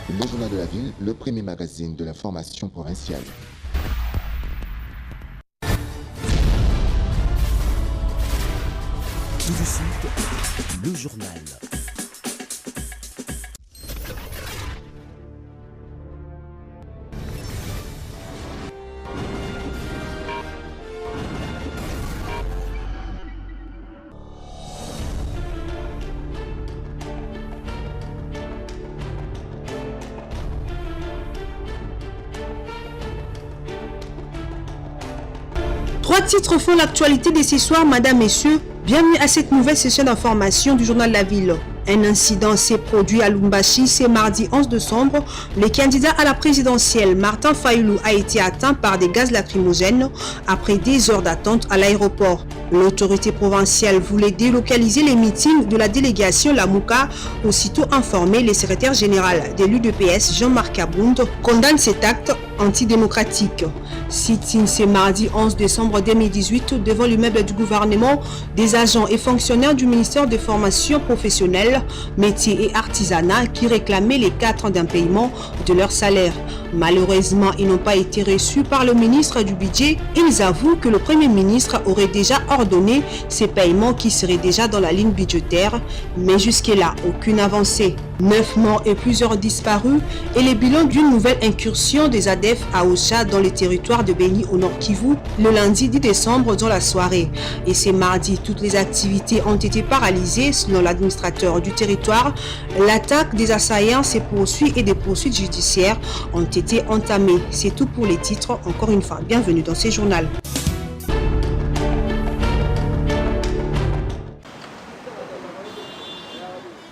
Le Journal de la Ville, le premier magazine de l'information provinciale. Tout de suite, le journal. Trois titres font l'actualité de ce soir, madame, messieurs. Bienvenue à cette nouvelle session d'information du Journal de la Ville. Un incident s'est produit à Lubumbashi ce mardi 11 décembre. Le candidat à la présidentielle, Martin Fayulu, a été atteint par des gaz lacrymogènes après des heures d'attente à l'aéroport. L'autorité provinciale voulait délocaliser les meetings de la délégation Lamouka. Aussitôt informé, le secrétaire général de l'UDPS, Jean-Marc Abound, condamne cet acte antidémocratique. Sit-in ce mardi 11 décembre 2018 devant l'immeuble du gouvernement, des agents et fonctionnaires du ministère de formation professionnelle, métiers et artisanat qui réclamaient les 4 ans d'impaiement de leur salaire. Malheureusement, ils n'ont pas été reçus par le ministre du Budget. Ils avouent que le Premier ministre aurait déjà ordonné ces paiements qui seraient déjà dans la ligne budgétaire, mais jusque-là, aucune avancée. 9 morts et plusieurs disparus et les bilans d'une nouvelle incursion des ADF à Ocha dans les territoires de Béni au Nord Kivu le lundi 10 décembre dans la soirée. Et ce mardi, toutes les activités ont été paralysées selon l'administrateur du territoire. L'attaque des assaillants se poursuit et des poursuites judiciaires ont été entamées. C'est tout pour les titres. Encore une fois, bienvenue dans ce journal.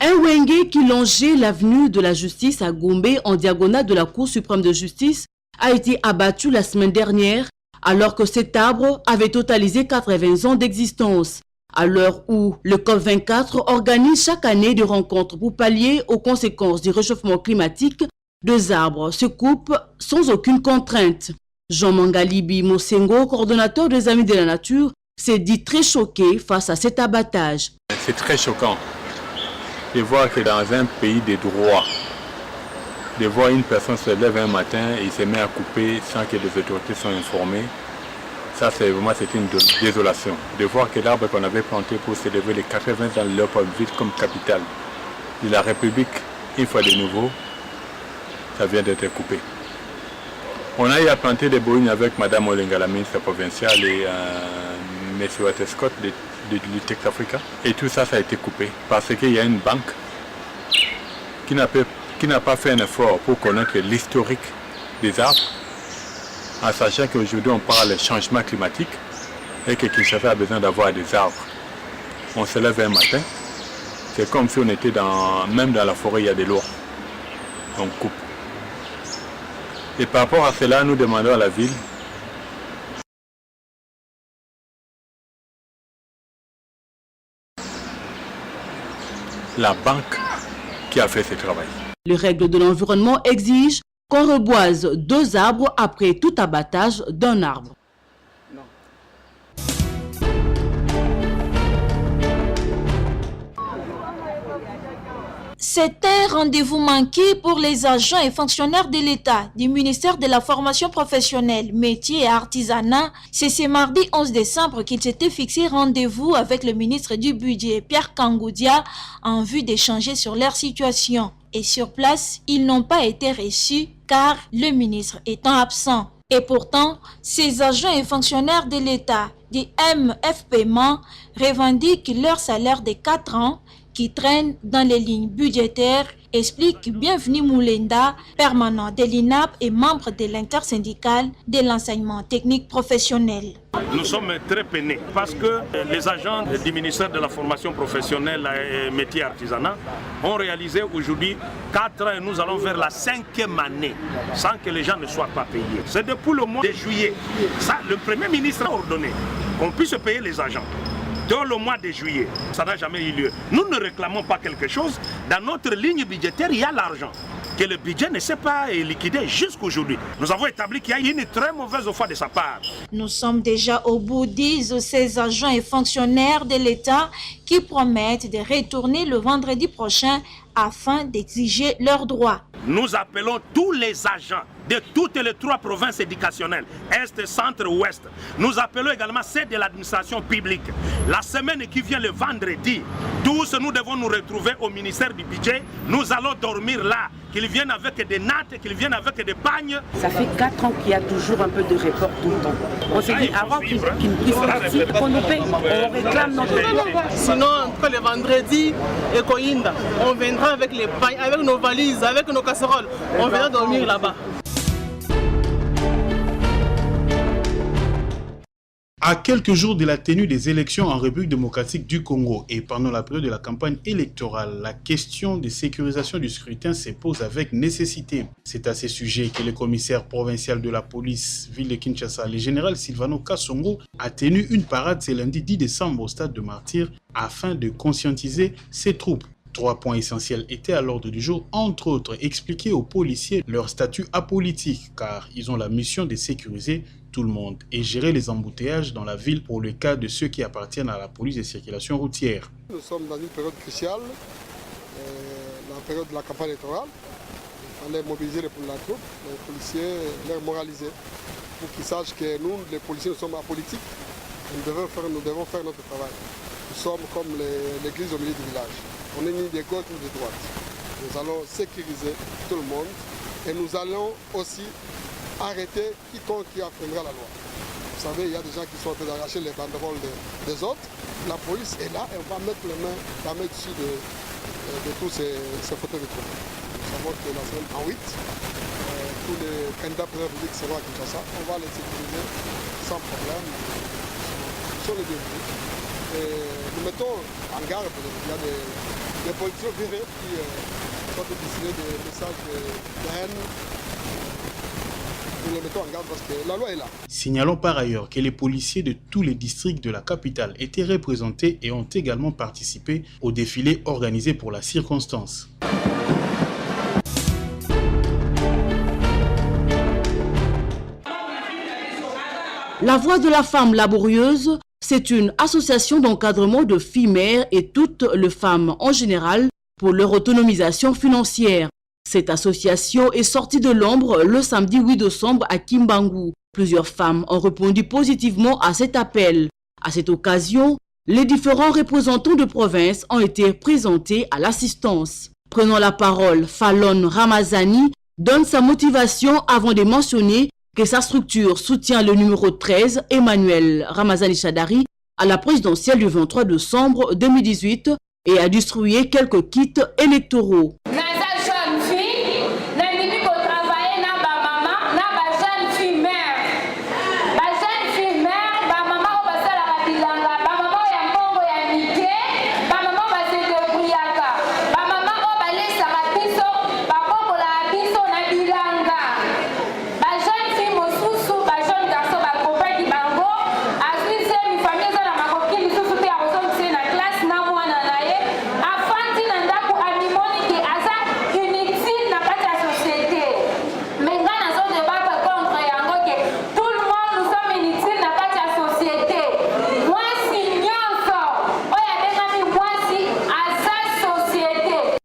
Un Wenge qui longeait l'avenue de la Justice à Gombe en diagonale de la Cour suprême de justice a été abattu la semaine dernière alors que cet arbre avait totalisé 80 ans d'existence. À l'heure où le COP24 organise chaque année des rencontres pour pallier aux conséquences du réchauffement climatique, deux arbres se coupent sans aucune contrainte. Jean Mangalibi Mosengo, coordonnateur des Amis de la Nature, s'est dit très choqué face à cet abattage. C'est très choquant de voir que dans un pays de droit, de voir une personne se lève un matin et il se met à couper sans que les autorités soient informées, ça c'est vraiment une désolation. De voir que l'arbre qu'on avait planté pour célébrer les 80 ans de Léopoldville comme capitale de la République, une fois de nouveau, ça vient d'être coupé. On a eu à planter des bohines avec Mme Olenga, la ministre provinciale, et M. Walter Scott de l'Itex Africa. Et tout ça, ça a été coupé parce qu'il y a une banque qui n'a pas fait un effort pour connaître l'historique des arbres, en sachant qu'aujourd'hui on parle de changement climatique et que Kinshasa a besoin d'avoir des arbres. On se lève un matin, c'est comme si on était même dans la forêt, il y a des lois. On coupe. Et par rapport à cela, nous demandons à la ville la banque qui a fait ce travail. Les règles de l'environnement exigent qu'on reboise 2 arbres après tout abattage d'un arbre. C'est un rendez-vous manqué pour les agents et fonctionnaires de l'État du ministère de la formation professionnelle, métiers et artisanat. C'est ce mardi 11 décembre qu'ils s'étaient fixé rendez-vous avec le ministre du Budget, Pierre Kangoudia, en vue d'échanger sur leur situation. Et sur place, ils n'ont pas été reçus car le ministre étant absent. Et pourtant, ces agents et fonctionnaires de l'État du MFPMan revendiquent leur salaire de 4 ans qui traînent dans les lignes budgétaires, explique Bienvenue Moulenda, permanent de l'INAP et membre de l'intersyndicale de l'enseignement technique professionnel. Nous sommes très peinés parce que les agents du ministère de la formation professionnelle et métiers artisanat ont réalisé aujourd'hui 4 ans et nous allons vers la 5e année sans que les gens ne soient pas payés. C'est depuis le mois de juillet. Ça, le Premier ministre a ordonné qu'on puisse payer les agents. Dans le mois de juillet, ça n'a jamais eu lieu. Nous ne réclamons pas quelque chose. Dans notre ligne budgétaire, il y a l'argent que le budget ne s'est pas liquidé jusqu'aujourd'hui. Nous avons établi qu'il y a une très mauvaise foi de sa part. Nous sommes déjà au bout, disent ces agents et fonctionnaires de l'État qui promettent de retourner le vendredi prochain afin d'exiger leurs droits. nous appelons tous les agents de toutes les 3 provinces éducationnelles, Est, Centre, Ouest. Nous appelons également ceux de l'administration publique. La semaine qui vient, le vendredi, tous nous devons nous retrouver au ministère du budget. Nous allons dormir là, qu'ils viennent avec des nattes, qu'ils viennent avec des pagnes. Ça fait 4 ans qu'il y a toujours un peu de report tout le temps. On s'est dit avant qu'ils puissent partir, qu'on nous paye, on réclame notre droit. Sinon, entre le vendredi et Koyinda, on viendra avec les pagnes, avec nos valises, avec nos casseroles. On viendra dormir là-bas. À quelques jours de la tenue des élections en République démocratique du Congo et pendant la période de la campagne électorale, la question de sécurisation du scrutin se pose avec nécessité. C'est à ce sujet que le commissaire provincial de la police ville de Kinshasa, le général Silvano Kasongo, a tenu une parade ce lundi 10 décembre au stade de Martyrs afin de conscientiser ses troupes. 3 points essentiels étaient à l'ordre du jour, entre autres expliquer aux policiers leur statut apolitique car ils ont la mission de sécuriser tout le monde et gérer les embouteillages dans la ville pour le cas de ceux qui appartiennent à la police de circulation routière. Nous sommes dans une période cruciale, la période de la campagne électorale. Il fallait mobiliser la troupe, les policiers, les moraliser pour qu'ils sachent que nous, les policiers, nous sommes apolitiques. Nous devons faire notre travail. Nous sommes comme l'église au milieu du village. On est ni de gauche ni de droite. Nous allons sécuriser tout le monde et nous allons aussi arrêter quiconque qui enfreindra la loi. Vous savez, il y a des gens qui sont en train d'arracher les banderoles des autres. La police est là et on va mettre la main dessus de tous ces fauteurs de trouble. Nous savons que la semaine en 8, tous les candidats présidents publics seront à Kinshasa. On va les sécuriser sans problème. Ils sont les bienvenus. Nous mettons en garde, il y a des politiciens virés qui sont dessiner des messages de haine. Nous les mettons en garde parce que la loi est là. Signalons par ailleurs que les policiers de tous les districts de la capitale étaient représentés et ont également participé au défilé organisé pour la circonstance. La Voix de la femme laborieuse, c'est une association d'encadrement de filles mères et toutes les femmes en général pour leur autonomisation financière. Cette association est sortie de l'ombre le samedi 8 décembre à Kimbangu. Plusieurs femmes ont répondu positivement à cet appel. À cette occasion, les différents représentants de province ont été présentés à l'assistance. Prenant la parole, Fallon Ramazani donne sa motivation avant de mentionner que sa structure soutient le numéro 13, Emmanuel Ramazani Chadari, à la présidentielle du 23 décembre 2018 et a distribué quelques kits électoraux.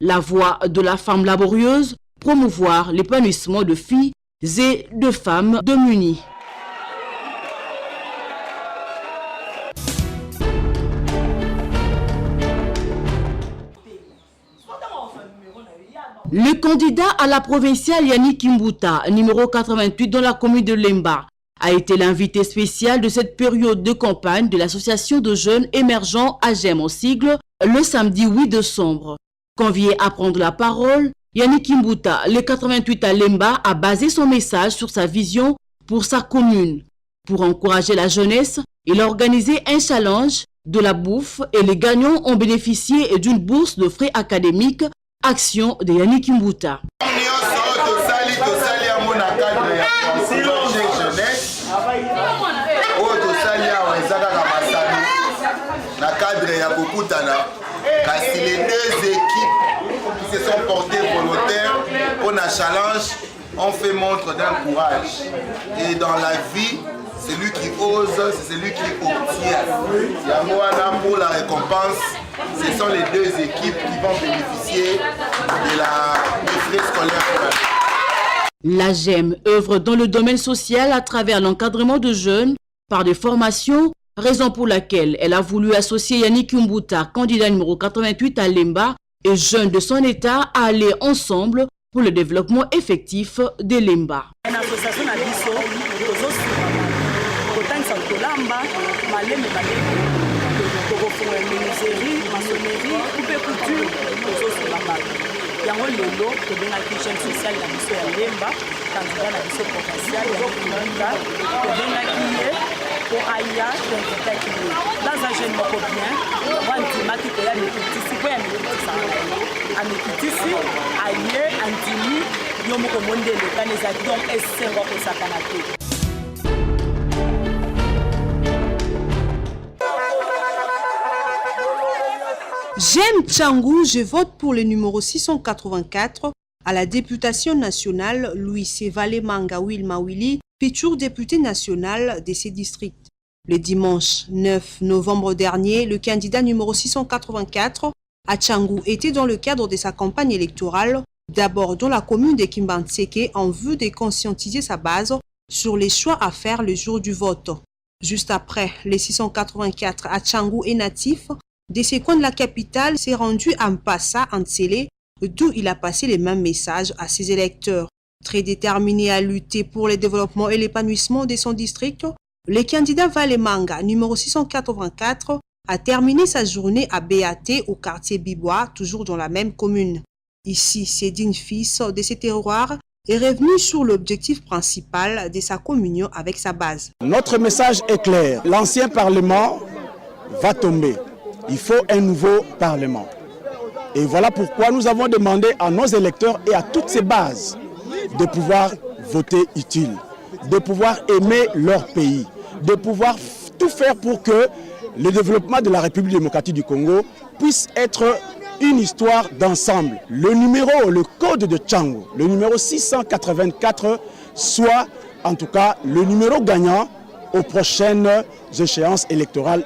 La Voix de la femme laborieuse, promouvoir l'épanouissement de filles et de femmes démunies. Le candidat à la provinciale Yannick Kimbuta, numéro 88 dans la commune de Lemba, a été l'invité spécial de cette période de campagne de l'association de jeunes émergents AGEM en sigle le samedi 8 décembre. Convié à prendre la parole, Yannick Kimbuta, le 88 à Lemba, a basé son message sur sa vision pour sa commune. Pour encourager la jeunesse, il a organisé un challenge de la bouffe et les gagnants ont bénéficié d'une bourse de frais académiques. Action de Yannick Kimbuta. Kasi les deux équipes qui se sont portées volontaires pour un challenge ont fait montre d'un courage. Et dans la vie, celui qui ose, c'est celui qui obtient. Yamoana pour la récompense, ce sont les deux équipes qui vont bénéficier des frais scolaires. La GEM œuvre dans le domaine social à travers l'encadrement de jeunes par des formations, raison pour laquelle elle a voulu associer Yannick Umbuta, candidat numéro 88 à Lemba, et jeunes de son état à aller ensemble pour le développement effectif de Lemba. yango lelo tobengaki jeune social na biso ya Lemba candidat na biso potentiel ya Kimbuta tobengaki ye po aya toinvitaki ye dans un jeune moko bien wandimaki koya mikitisi po ya mikitisa amikitisi aye andimi yo moko monde elekani ezalaki donc esengo kosakana te. J'aime Tchangou, je vote pour le numéro 684 à la députation nationale. Louis Sévalé Manga Wilma Willy, futur député national de ces districts. Le dimanche 9 novembre dernier, le candidat numéro 684 à Tchangou était dans le cadre de sa campagne électorale, d'abord dans la commune de Kimbantseke en vue de conscientiser sa base sur les choix à faire le jour du vote. Juste après, le 684 à Tchangou est natif de ces coins de la capitale, s'est rendu à Mpassa, en Tsélé, d'où il a passé les mêmes messages à ses électeurs. Très déterminé à lutter pour le développement et l'épanouissement de son district, le candidat Valemanga, numéro 684, a terminé sa journée à BAT au quartier Bibois, toujours dans la même commune. Ici, Cédine Fils de ces terroirs est revenu sur l'objectif principal de sa communion avec sa base. Notre message est clair. L'ancien Parlement va tomber. Il faut un nouveau Parlement. Et voilà pourquoi nous avons demandé à nos électeurs et à toutes ces bases de pouvoir voter utile, de pouvoir aimer leur pays, de pouvoir tout faire pour que le développement de la République démocratique du Congo puisse être une histoire d'ensemble. Le code de Tchangou, le numéro 684, soit en tout cas le numéro gagnant aux prochaines échéances électorales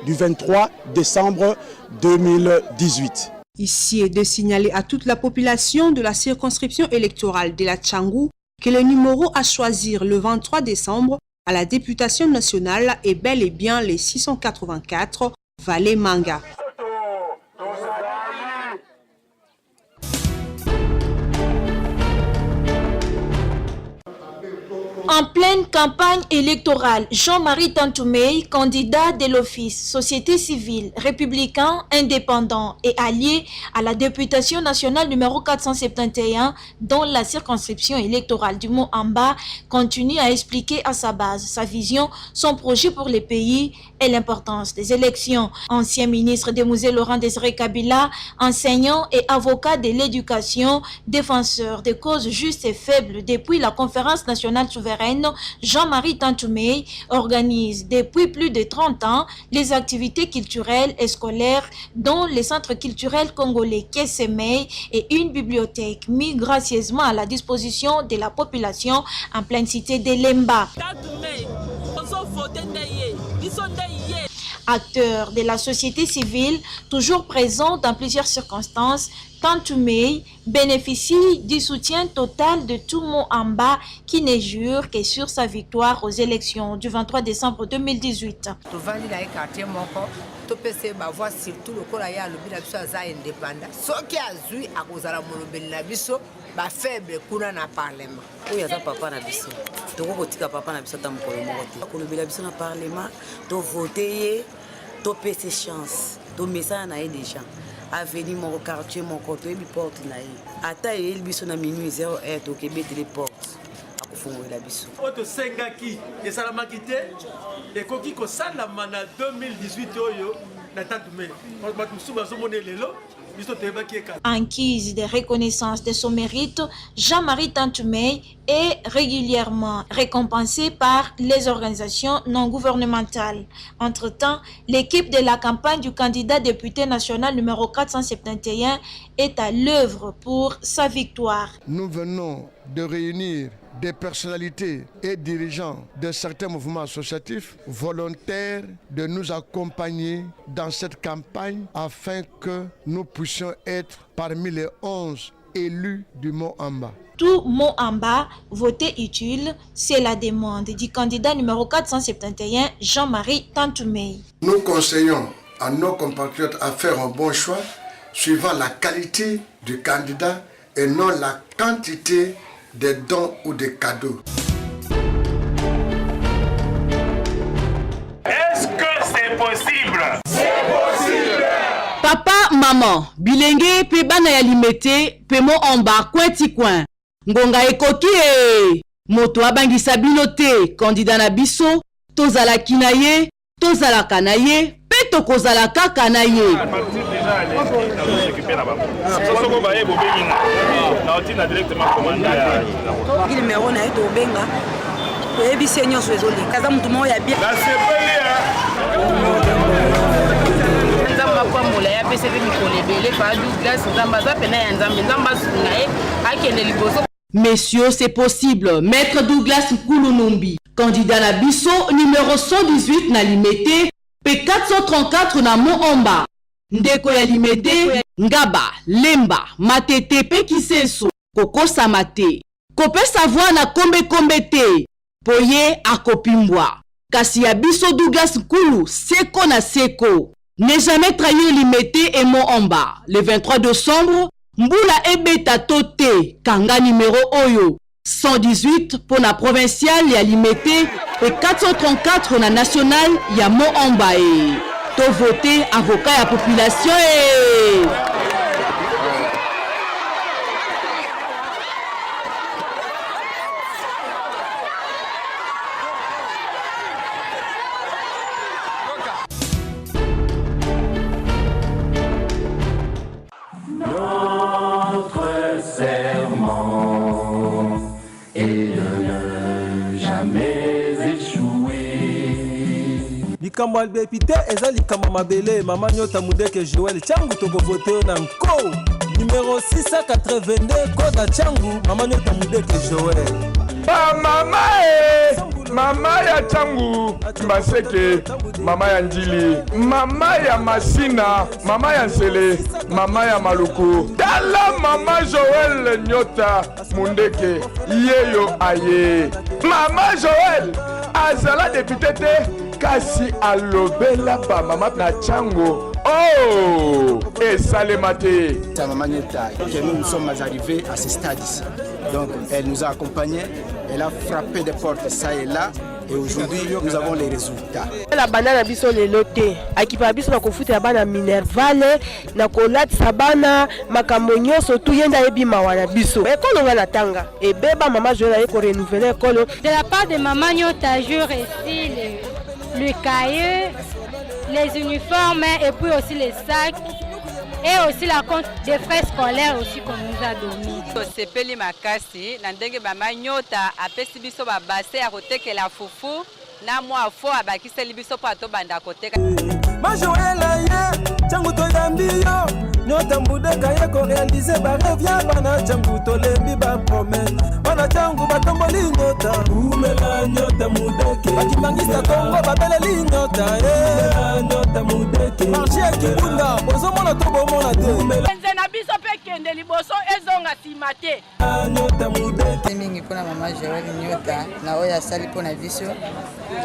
du 23 décembre 2018. Ici est de signaler à toute la population de la circonscription électorale de la Tchangou que le numéro à choisir le 23 décembre à la députation nationale est bel et bien les 684 Valemanga. En pleine campagne électorale, Jean-Marie Tantoumey, candidat de l'Office, société civile, républicain, indépendant et allié à la députation nationale numéro 471 dans la circonscription électorale du Mont-Amba, continue à expliquer à sa base sa vision, son projet pour le pays et l'importance des élections. Ancien ministre des Musées Laurent Désiré Kabila, enseignant et avocat de l'éducation, défenseur des causes justes et faibles depuis la conférence nationale souveraine, Jean-Marie Tantoumey organise depuis plus de 30 ans les activités culturelles et scolaires dont le centre culturel congolais Kessemey et une bibliothèque mis gracieusement à la disposition de la population en pleine cité de Lemba. Acteur de la société civile, toujours présent dans plusieurs circonstances, Tantoumey bénéficie du soutien total de tout Mont-Amba qui ne jure que sur sa victoire aux élections du 23 décembre 2018. ba faible kuna na parlement oyo aza papa na biso toko kotika papa na biso ta mokolo moko te kolobela biso na parlement to voter ye to pese chance to message na ye déjà avenir mon quartier mon côté bi porte na ye ata ye biso na minuit 0h to kebete les portes akofungola biso oto sengaki esalamaki te ekoki kosalama na 2018 oyo na Tantoumey bato mosusu bazomona lelo. En guise de reconnaissance de son mérite, Jean-Marie Tantoumey est régulièrement récompensé par les organisations non gouvernementales. Entre-temps, l'équipe de la campagne du candidat député national numéro 471 est à l'œuvre pour sa victoire. Nous venons de réunir des personnalités et dirigeants de certains mouvements associatifs volontaires de nous accompagner dans cette campagne afin que nous puissions être parmi les 11 élus du Mont-Amba. Tout Mont-Amba, voter utile, c'est la demande du candidat numéro 471, Jean-Marie Tantoumei. Nous conseillons à nos compatriotes à faire un bon choix suivant la qualité du candidat et non la quantité des dons ou des cadeaux. Est-ce que c'est possible? C'est possible. Papa, maman, bilenge pe bana ya limete pe Mont-Amba kwenti kwen. Ngonga ekoki moto abangisa bino te candidat na biso tozalaki na ye tozalaka na ye pe tokozala kaka na ye. numéro na ye tobenga toyebisi nyonso ezoleka aza mutu moko ya bien nzambe akwambola ye apesa pe mikolo ebele fa Douglas nzambe aza pena ya nzambe nzambe asunga ye akende liboso. Messieurs, c'est possible. Maître Douglas Nkulunumbi, candidat na biso numéro 118 na limete P434 na Mont-Amba. Ndeko ya limete Ngaba, Lemba, Matete pe Kiseso, Koko Samate. Kopesa voix na kombe te. Poye akopimbwa. Kasi ya biso Douglas Nkulu, seko na seko. Ne jamais trahir limete et Mont-Amba. Le 23 décembre, Mbula ebeta tote kanga numéro oyo 118 pour la provinciale ya limete et 434 na national ya Mont-Amba e to voter avocat ya population e likambo albepite eza likambo mabele mama nyota mudeke Joël changu tokovote na nko numéro 682 koda changu mama nyota mudeke Joël mama ya changu Mbaseke, mama ya Njili, mama ya Masina, mama ya Nsele, mama ya Maluku, dala mama Joël Nyota Mundeke, yeyo aye. Mama Joël azala député te kasi alobela ba mama na chango. Oh, et Salemate. Ta maman Nyota, nous sommes arrivés à ce stade ici. Donc elle nous a accompagnés, elle a frappé des portes ça et là. Et aujourd'hui, nous avons les résultats. La banane biso le loté. Akipa biso na kofuta bana Minervale, na kolati sabana makamonyo surtout yenda ebi mawana biso. Ekolo nga tanga. Et beba maman Joël ko renouveler ekolo. De la part de maman Nyota, je reçu le cahier, les uniformes et puis aussi les sacs. Et aussi la compte des frais scolaires aussi qu'on nous a donné. Sepeli makasi na ndenge mama Nyota apesi biso ba bassin ya kotekela fufu na mwa fo abakiseli biso pa to banda koteka. Ma Joël aye changu to yambio Nyota mbudeka ye ko réaliser ba rêve ya bana changu to lembi ba promesse bana changu batomboli Nyota umela Nyota mudeke bakimangisa Kongo babeleli Nyota Nyota mudeke marché kibunda bozo mona to bomona te na biso pe kende liboso ezonga simate Nyota mudeke mingi pona mama Joël Nyota na oya sali pona biso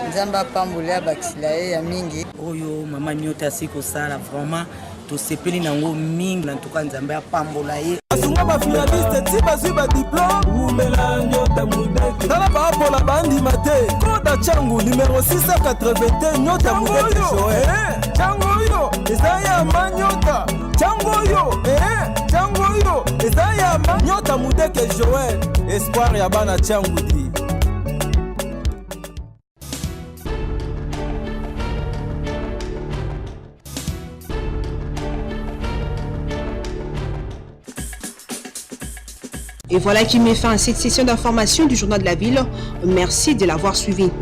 nzamba pambula bakisila ya mingi oyo mama Nyota siko sala vraiment to sepeli nango mingi na tuka nzamba ya pambola ye asunga ba finaliste ti bazwi ba diplôme umela Nyota mudeke tala ba pola bandi mate koda changu numéro 681 Nyota mudeke Joël changu yo ezaya manyota changu yo changu yo ezaya Nyota mudeke Joël espoir ya bana changu di. Et voilà qui met fin à cette session d'information du Journal de la Ville. Merci de l'avoir suivi.